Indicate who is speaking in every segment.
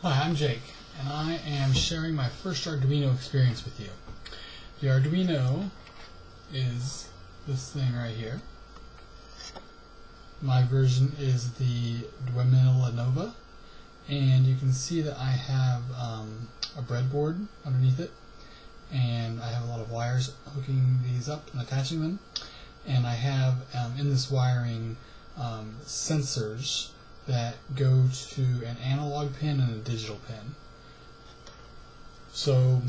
Speaker 1: Hi, I'm Jake, and I am sharing my first Arduino experience with you. The Arduino is this thing right here. My version is the arduino1, and you can see that I have a breadboard underneath it, and I have a lot of wires hooking these up and attaching them, and I have in this wiring sensors that go to an analog pin and a digital pin. So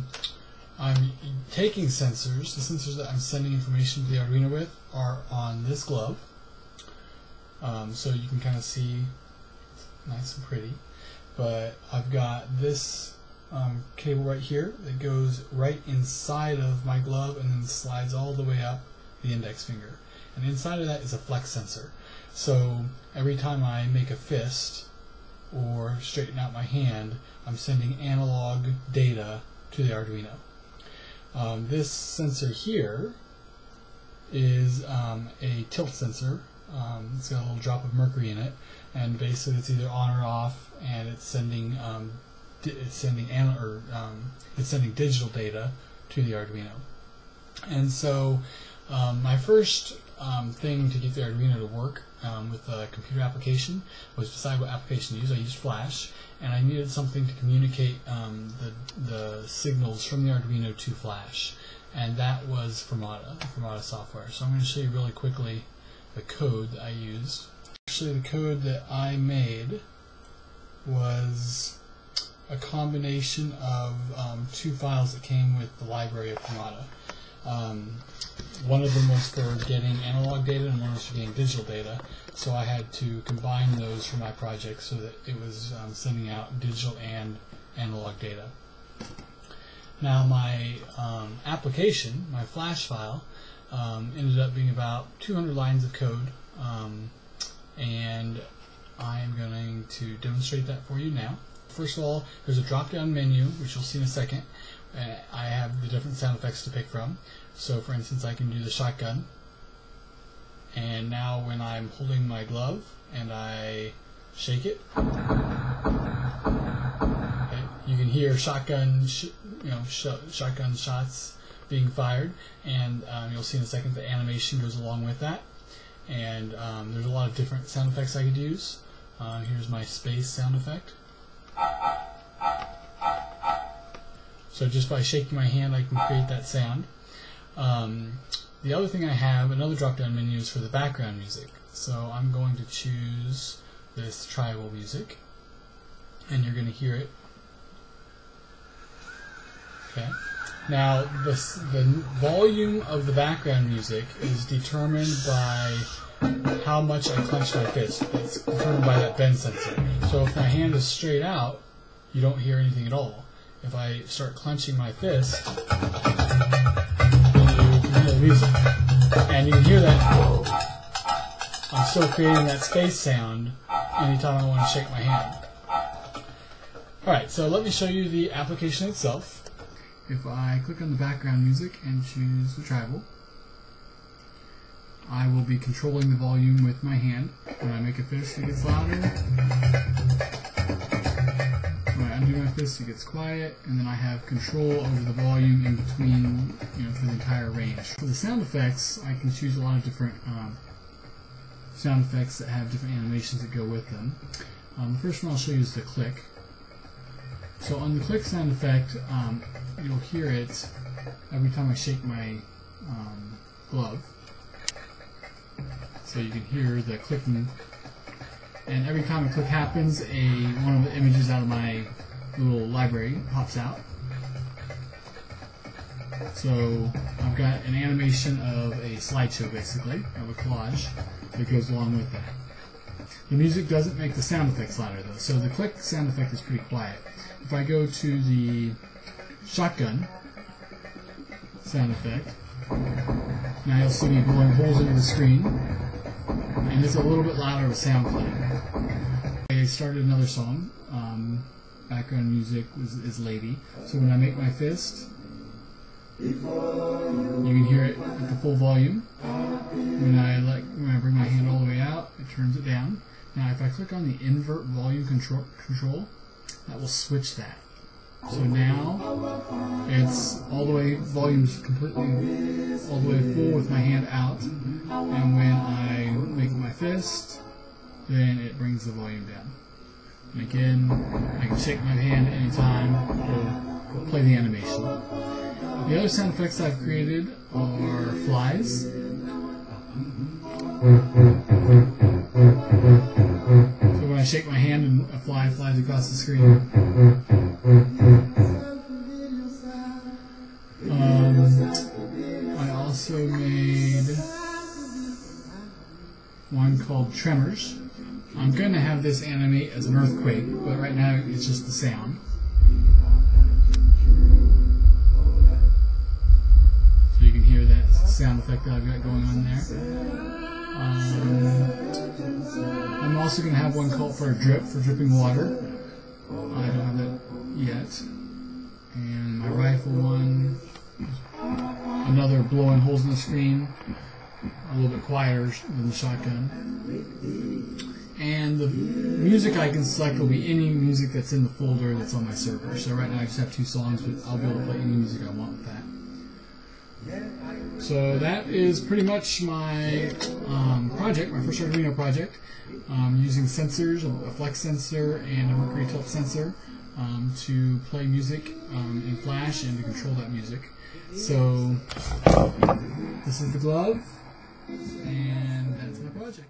Speaker 1: I'm taking sensors. The sensors that I'm sending information to the Arduino with are on this glove. So you can kind of see it's nice and pretty. But I've got this cable right here that goes right inside of my glove and then slides all the way up the index finger. And inside of that is a flex sensor. So every time I make a fist or straighten out my hand, I'm sending analog data to the Arduino. This sensor here is a tilt sensor. It's got a little drop of mercury in it, and basically it's either on or off, and it's sending digital data to the Arduino. And so my first thing to get the Arduino to work with a computer application was decide what application to use. I used Flash, and I needed something to communicate the signals from the Arduino to Flash, and that was Fermata software. So I'm going to show you really quickly the code that I used. Actually, the code that I made was a combination of two files that came with the library of Fermata. One of them was for getting analog data and one was for getting digital data, so I had to combine those for my project so that it was sending out digital and analog data. Now my application, my Flash file, ended up being about 200 lines of code, and I am going to demonstrate that for you now. First of all, there's a drop-down menu, which you'll see in a second. I have the different sound effects to pick from. So for instance, I can do the shotgun, and now when I'm holding my glove and I shake it, okay, you can hear shotgun shots being fired, and you'll see in a second the animation goes along with that. And there's a lot of different sound effects I could use. Here's my space sound effect. So just by shaking my hand, I can create that sound. The other thing I have, another drop-down menu, is for the background music. So I'm going to choose this tribal music, and you're going to hear it. Okay. Now, the volume of the background music is determined by how much I clench my fist. It's determined by that bend sensor. So if my hand is straight out, you don't hear anything at all. If I start clenching my fist, you can hear the music. And you can hear that I'm still creating that space sound anytime I want to shake my hand. Alright, so let me show you the application itself. If I click on the background music and choose the tribal, I will be controlling the volume with my hand. When I make a fist, it gets louder. When I undo my fist, it gets quiet, and then I have control over the volume in between, for the entire range. For the sound effects, I can choose a lot of different sound effects that have different animations that go with them. The first one I'll show you is the click. So on the click sound effect, you'll hear it every time I shake my glove. So you can hear the clicking. And every time a click happens, one of the images out of my little library pops out. So I've got an animation of a slideshow, basically, of a collage that goes along with that. The music doesn't make the sound effects louder, though, so the click sound effect is pretty quiet. If I go to the shotgun sound effect, now you'll see me blowing holes into the screen, and it's a little bit louder of a sound clang. I started another song. Background music is Lady. So when I make my fist, you can hear it at the full volume. When I bring my hand all the way out, it turns it down. Now if I click on the invert volume control, that will switch that. So now it's all the way, volume's completely all the way full with my hand out, and when I make my fist, then it brings the volume down. And again, I can shake my hand anytime or play the animation. The other sound effects I've created are flies. So when I shake my hand and a fly flies across the screen. I also made one called Tremors. I'm going to have this animate as an earthquake, but right now it's just the sound. So you can hear that sound effect that I've got going on there. I'm also going to have one called for a drip, for dripping water. I don't have that yet. And my rifle one, another blowing holes in the screen, a little bit quieter than the shotgun. And the music I can select will be any music that's in the folder that's on my server. So right now I just have 2 songs, but I'll be able to play any music I want with that. So that is pretty much my project, my first Arduino project, using sensors, a flex sensor and a mercury tilt sensor to play music in Flash and to control that music. So this is the glove, and that's my project.